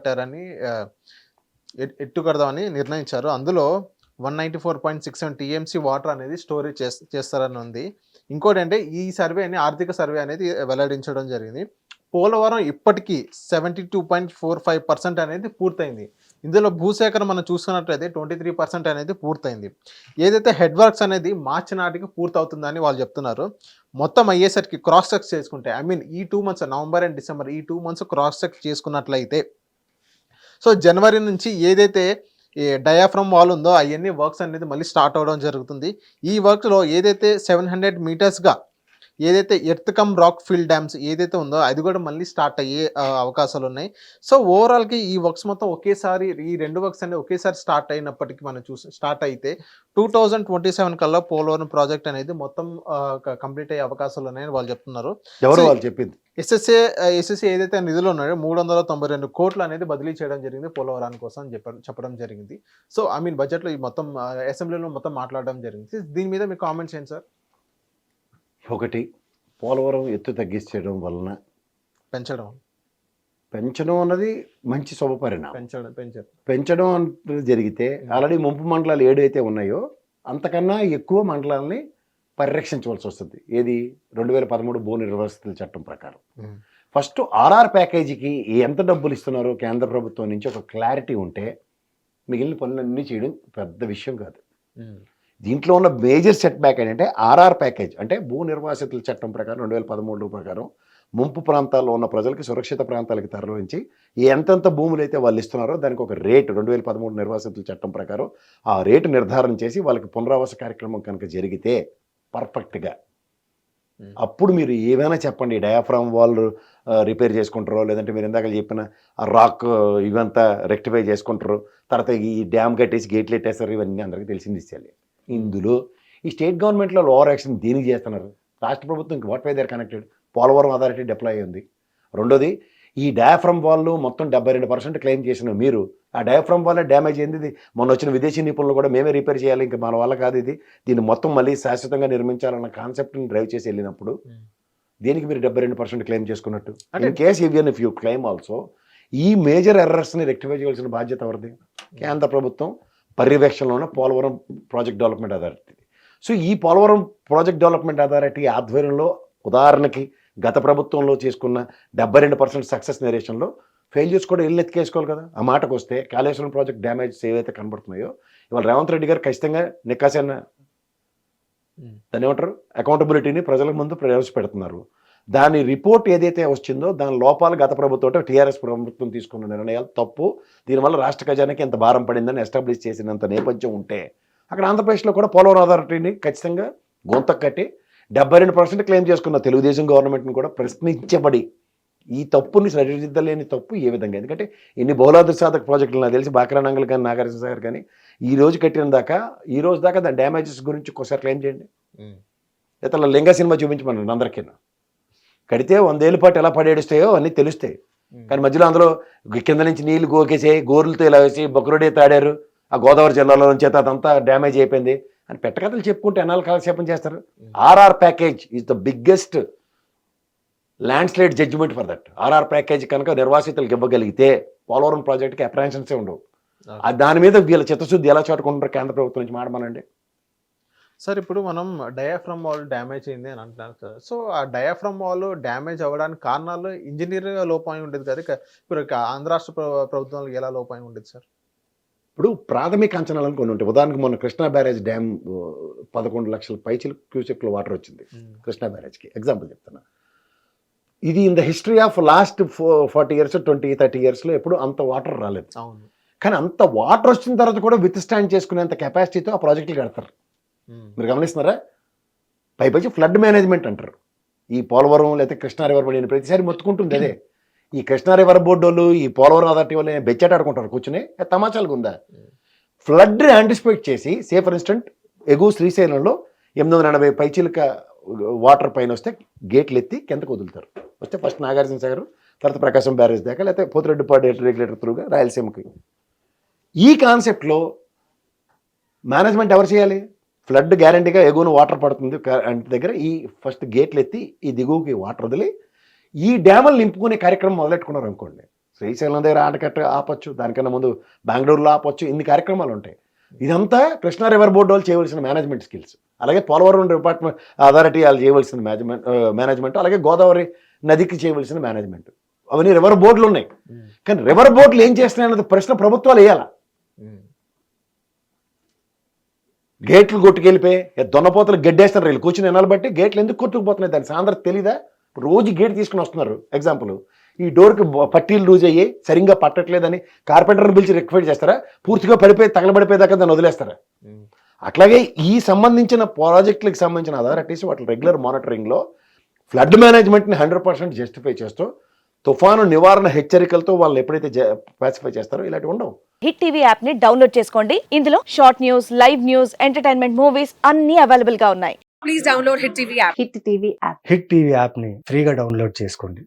కట్టారని ఎత్తు కడదామని నిర్ణయించారు. అందులో 194.67 టీఎంసీ వాటర్ అనేది స్టోరేజ్ చేస్తారని ఉంది. ఇంకోటంటే ఈ సర్వేని ఆర్థిక సర్వే అనేది వెల్లడించడం జరిగింది. పోలవరం ఇప్పటికీ 72.45% అనేది పూర్తయింది. ఇందులో భూసేకరణ మనం చూసుకున్నట్లయితే 23% అనేది పూర్తయింది. ఏదైతే హెడ్ వర్క్స్ అనేది మార్చి నాటికి పూర్తవుతుందని వాళ్ళు చెప్తున్నారు. మొత్తం అయ్యేసరికి క్రాస్ చెక్ చేసుకుంటే ఈ 2 మంత్స్ నవంబర్ అండ్ డిసెంబర్ ఈ 2 మంత్స్ క్రాస్ చెక్ చేసుకున్నట్లయితే సో జనవరి నుంచి ఏదైతే ఈ డయాఫ్రమ్ వాల్ ఉందో అవన్నీ వర్క్స్ అనేది మళ్ళీ స్టార్ట్ అవ్వడం జరుగుతుంది. ఈ వర్క్లో ఏదైతే 700 మీటర్స్గా ఏదైతే earth cum rock fill dams ఏదైతే ఉందో అది కూడా మళ్ళీ స్టార్ట్ అయ్యే అవకాశాలు ఉన్నాయి. సో ఓవరాల్కి ఈ వర్క్స్ మొత్తం ఒకేసారి ఈ 2 వర్క్స్ అనేవి ఒకేసారి స్టార్ట్ అయినప్పటికీ మనం స్టార్ట్ అయితే 2027 కల్లా పోలవరం ప్రాజెక్ట్ అనేది మొత్తం కంప్లీట్ అయ్యే అవకాశాలు ఉన్నాయని వాళ్ళు చెప్తున్నారు. ఎవరు వాళ్ళు చెప్పింది? ఎస్ఎస్ఏ ఏదైతే నిధులు ఉన్నాయో 392 కోట్లు అనేది బదిలీ చేయడం జరిగింది పోలవరం కోసం చెప్పడం జరిగింది. సో బడ్జెట్లో ఈ మొత్తం అసెంబ్లీలో మొత్తం మాట్లాడడం జరిగింది. దీని మీద మీ కామెంట్స్ ఏంటి సార్? ఒకటి, పోలవరం ఎత్తు తగ్గించడం వలన పెంచడం అన్నది మంచి శుభపరిణామం. పెంచడం అనేది జరిగితే ఆల్రెడీ ముంపు మండలాలు 7 అయితే ఉన్నాయో అంతకన్నా ఎక్కువ మండలాలని పరిరక్షించవలసి వస్తుంది. ఏది 2013 భూ నిర్వాసితుల చట్టం ప్రకారం. ఫస్ట్ ఆర్ఆర్ ప్యాకేజీకి ఎంత డబ్బులు ఇస్తున్నారో కేంద్ర ప్రభుత్వం నుంచి ఒక క్లారిటీ ఉంటే మిగిలిన పనులన్నీ చేయడం పెద్ద విషయం కాదు. దీంట్లో ఉన్న మేజర్ సెట్ బ్యాక్ ఏంటంటే ఆర్ఆర్ ప్యాకేజ్ అంటే భూ నిర్వాసితుల చట్టం ప్రకారం 2013 ప్రకారం ముంపు ప్రాంతాల్లో ఉన్న ప్రజలకి సురక్షిత ప్రాంతాలకి తరలించి ఎంతెంత భూములు అయితే వాళ్ళు ఇస్తున్నారో దానికి ఒక రేటు 2013 నిర్వాసితుల చట్టం ప్రకారం ఆ రేటు నిర్ధారణ చేసి వాళ్ళకి పునరావాస కార్యక్రమం కనుక జరిగితే పర్ఫెక్ట్గా అప్పుడు మీరు ఏమైనా చెప్పండి. డయాఫ్రామ్ వాళ్ళు రిపేర్ చేసుకుంటారో లేదంటే మీరు ఇందాక చెప్పిన రాక్ ఇవంతా రెక్టిఫై చేసుకుంటారు, తర్వాత ఈ డ్యామ్ కట్టేసి గేట్లు పెట్టేస్తారు, ఇవన్నీ అందరికీ తెలిసింది ఇచ్చేయాలి. ఇందులో ఈ స్టేట్ గవర్నమెంట్లో ఓవర్ యాక్షన్ దేనికి చేస్తున్నారు? రాష్ట్ర ప్రభుత్వం what why they're connected? Polavaram authority deploy అయింది. రెండోది, ఈ డయాఫ్రమ్ వాళ్ళు మొత్తం 72% క్లెయిమ్ చేసిన మీరు ఆ డయాఫ్రమ్ వల్ల డ్యామేజ్ అయింది. మొన్న వచ్చిన విదేశీ నిపుణులు కూడా మేమే రిపేర్ చేయాలి, ఇంకా మన వల్ల కాదు ఇది, దీన్ని మొత్తం మళ్ళీ శాశ్వతంగా నిర్మించాలన్న కాన్సెప్ట్ని డ్రైవ్ చేసి వెళ్ళినప్పుడు దేనికి మీరు 72% క్లెయిమ్ చేసుకున్నట్టు? In case even if you claim also ఈ మేజర్ ఎర్రర్స్ని రెక్టిఫై చేయాల్సిన బాధ్యత ఎవరిది? కేంద్ర ప్రభుత్వం పర్యవేక్షణలో ఉన్న Polavaram project development authority. So ఈ పోలవరం ప్రాజెక్ట్ డెవలప్మెంట్ అథారిటీ ఆధ్వర్యంలో ఉదాహరణకి గత ప్రభుత్వంలో చేసుకున్న 72% సక్సెస్ నేరేషన్లో ఫెయిల్యూర్స్ కూడా ఇల్లు ఎత్తికేసుకోవాలి కదా. ఆ మాటకు వస్తే కాళేశ్వరం ప్రాజెక్ట్ డ్యామేజ్ ఏవైతే కనబడుతున్నాయో ఇవాళ రేవంత్ రెడ్డి గారు ఖచ్చితంగా నిక్కాసైన దాన్ని ఏమంటారు అకౌంటబిలిటీని ప్రజల ముందు ప్రవేశపెడుతున్నారు. దాని రిపోర్ట్ ఏదైతే వచ్చిందో దాని లోపాలు గత ప్రభుత్వం టీఆర్ఎస్ ప్రభుత్వం తీసుకున్న నిర్ణయాలు తప్పు, దీనివల్ల రాష్ట్ర ఖజానాకి ఎంత భారం పడిందని ఎస్టాబ్లిష్ చేసినంత నేపథ్యం ఉంటే అక్కడ ఆంధ్రప్రదేశ్లో కూడా పోలవరం అథారిటీని ఖచ్చితంగా గొంతకు కట్టి 72% క్లెయిమ్ చేసుకున్న తెలుగుదేశం గవర్నమెంట్ని కూడా ప్రశ్నించబడి ఈ తప్పుని సరిదిద్దలేని తప్పు ఏ విధంగా? ఎందుకంటే ఎన్ని బహుళార్థ సాధక ప్రాజెక్టులు నాకు తెలిసి బాక్రానంగల్ కానీ నాగార్జున సాగర్ కానీ ఈ రోజు కట్టిన దాకా ఈ రోజు దాకా దాని డ్యామేజెస్ గురించి ఒకసారి క్లెయిమ్ చేయండి. ఇతర లింగ సినిమా చూపించమనండి అందరికీ. కడితే 100 ఏళ్ళ పాటు ఎలా పడేడుస్తాయో అన్నీ తెలుస్తాయి. కానీ మధ్యలో అందులో కింద నుంచి నీళ్లు గోకేసాయి, గోర్లతో ఇలా వేసి బొక్కరుడే తాడారు, ఆ గోదావరి జిల్లాలో నుంచి అదంతా డ్యామేజ్ అయిపోయింది అని పెట్టకథలు చెప్పుకుంటే ఎన్నాళ్ళు కాలక్షేపం చేస్తారు. RR package is the biggest landslide judgement for that. RR package కనుక నిర్వాసితులకు ఇవ్వగలిగితే పోలవరం ప్రాజెక్ట్కి అప్రహెన్షన్సే ఉండవు. దాని మీద వీళ్ళ చిత్తశుద్ధి ఎలా చాటుకుంటారు కేంద్ర ప్రభుత్వం నుంచి మాడమనండి. సార్ ఇప్పుడు మనం డయాఫ్రమ్ వాల్ డ్యామేజ్ అయింది అని అంటున్నారు సార్. సో ఆ డయాఫ్రమ్ వాల్ డ్యామేజ్ అవ్వడానికి కారణాలు ఇంజనీర్ లోపం ఉండేది కదా. ఇప్పుడు ఆంధ్ర రాష్ట్ర ప్రభుత్వంలో ఎలా లోపం ఉండేది సార్? ఇప్పుడు ప్రాథమిక అంచనాలను కొన్ని ఉంటాయి. ఉదాహరణకు మొన్న కృష్ణా బ్యారేజ్ డ్యామ్ 11 లక్షల పైచిలు క్యూసెక్ల వాటర్ వచ్చింది కృష్ణా బ్యారేజ్కి. ఎగ్జాంపుల్ చెప్తున్నా. ఇది in the history of last 40 years 20-30 yearsలో ఎప్పుడు అంత వాటర్ రాలేదు. కానీ అంత వాటర్ వచ్చిన తర్వాత కూడా విత్ స్టాండ్ చేసుకునేంత కెపాసిటీతో ఆ ప్రాజెక్టులు కడతారు. మీరు గమనిస్తున్నారా? పైపైచి ఫ్లడ్ మేనేజ్మెంట్ అంటారు. ఈ పోలవరం లేకపోతే కృష్ణా రివర్ బోర్డు ప్రతిసారి మొత్తుకుంటుంది అదే. ఈ కృష్ణా రివర్ బోర్డు వాళ్ళు ఈ పోలవరం అథారిటీ వాళ్ళు బెచ్చాట ఆడుకుంటారు కూర్చుని. తమాషాలుగా ఉందా? ఫ్లడ్ యాంటిసిపేట్ చేసి సే ఫర్ ఇన్స్టెంట్ ఎగువ శ్రీశైలంలో 880 పైచీలక వాటర్ పైన వస్తే గేట్లు ఎత్తి కిందకు వదులుతారు. వస్తే ఫస్ట్ నాగార్జున సాగర్, తర్వాత ప్రకాశం బ్యారేజ్ దాకా, లేకపోతే పోతిరెడ్డిపాడు రెగ్యులేటర్ త్రూగా రాయలసీమకి. ఈ కాన్సెప్ట్లో మేనేజ్మెంట్ ఎవరు చేయాలి? ఫ్లడ్ గ్యారంటీగా ఎగువన వాటర్ పడుతుంది అంటే దగ్గర ఈ ఫస్ట్ గేట్లు ఎత్తి ఈ దిగువకి వాటర్ వదిలి ఈ డ్యాములు నింపుకునే కార్యక్రమం మొదలెట్టుకున్నారు అనుకోండి. శ్రీశైలం దగ్గర ఆటకట్ట ఆపొచ్చు, దానికన్నా ముందు బెంగళూరులో ఆపొచ్చు, ఇన్ని కార్యక్రమాలు ఉంటాయి. ఇదంతా కృష్ణా రివర్ బోర్డు వాళ్ళు చేయవలసిన మేనేజ్మెంట్ స్కిల్స్. అలాగే పోలవరం డిపార్ట్మెంట్ అథారిటీ వాళ్ళు చేయవలసిన మేనేజ్మెంట్, అలాగే గోదావరి నదికి చేయవలసిన మేనేజ్మెంట్, అవన్నీ రివర్ బోర్డులు ఉన్నాయి. కానీ రివర్ బోర్డులు ఏం చేస్తున్నాయి అన్నది ప్రశ్న ప్రభుత్వాలు వేయాల. గేట్లు కొట్టుకెళ్ళిపోయి దొన్నపోతలు గడ్డేస్తారు, వీళ్ళు కూర్చుని ఎనాలు బట్టి గేట్లు ఎందుకు కొట్టుకుపోతున్నాయి దాని సాంద్రత తెలీదా? రోజు గేట్ తీసుకుని వస్తున్నారు. ఎగ్జాంపుల్, ఈ డోర్కి పట్టీలు లూజ్ అయ్యి సరిగ్గా పట్టట్లేదని కార్పెంటర్ని పిలిచి రిక్వైర్ చేస్తారా? పూర్తిగా పడిపోయి తగలబడిపోయేదాకా దాన్ని వదిలేస్తారా? అట్లాగే ఈ సంబంధించిన ప్రాజెక్టులకు సంబంధించిన అథారిటీస్ వాటి రెగ్యులర్ మానిటరింగ్లో ఫ్లడ్ మేనేజ్మెంట్ని 100% జస్టిఫై చేస్తూ తుఫాను నివారణ హెచ్చరికలతో వాళ్ళు ఎప్పుడైతే పాసిఫై చేస్తారో ఇలాంటివి ఉండవు. హిట్ టీవీ యాప్ ని డౌన్లోడ్ చేసుకోండి. ఇందులో short news, live news, entertainment movies అన్ని అవైలబుల్ గా ఉన్నాయి. Please download hit TV app. Hit TV యాప్ని ఫ్రీగా డౌన్లోడ్ చేసుకోండి.